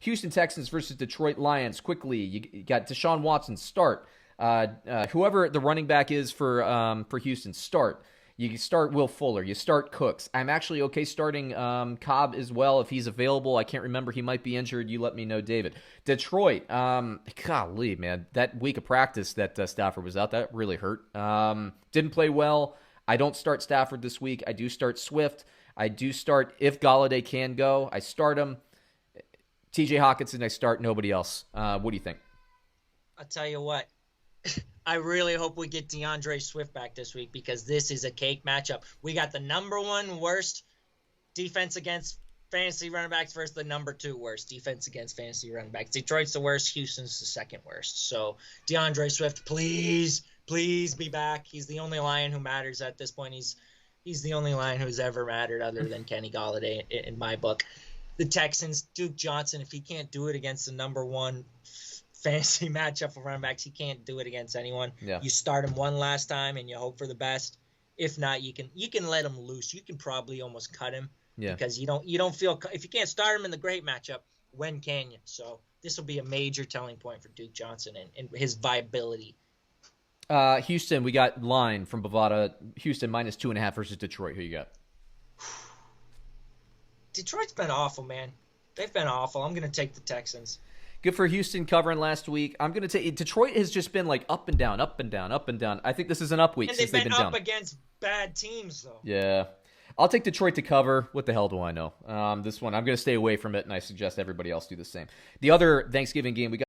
Houston Texans versus Detroit Lions. Quickly, you got Deshaun Watson, start. Whoever the running back is for Houston, start. You start Will Fuller. You start Cooks. I'm actually okay starting Cobb as well if he's available. I can't remember. He might be injured. You let me know, David. Detroit. Golly, man. That week of practice that Stafford was out, that really hurt. Didn't play well. I don't start Stafford this week. I do start Swift. I do start, if Golladay can go, I start him. TJ Hawkinson, I start nobody else. What do you think? I'll tell you what. I really hope we get DeAndre Swift back this week because this is a cake matchup. We got the number 1 worst defense against fantasy running backs versus the number 2 worst defense against fantasy running backs. Detroit's the worst. Houston's the second worst. So DeAndre Swift, please be back. He's the only Lion who matters at this point. He's the only Lion who's ever mattered other than Kenny Golladay in my book. The Texans, Duke Johnson, if he can't do it against the number 1 fantasy matchup for running backs, he can't do it against anyone. Yeah. You start him one last time and you hope for the best. If not, you can let him loose. You can probably almost cut him because you don't feel if you can't start him in the great matchup, when can you? So this will be a major telling point for Duke Johnson and his viability. Houston, we got line from Bovada. Houston -2.5 versus Detroit. Who you got? Detroit's been awful, man. They've been awful. I'm going to take the Texans. Good for Houston covering last week. I'm going to take Detroit has just been like up and down, up and down, up and down. I think this is an up week and since they've been up down. against bad teams, though. Yeah. I'll take Detroit to cover. What the hell do I know? This one, I'm going to stay away from it, and I suggest everybody else do the same. The other Thanksgiving game, we got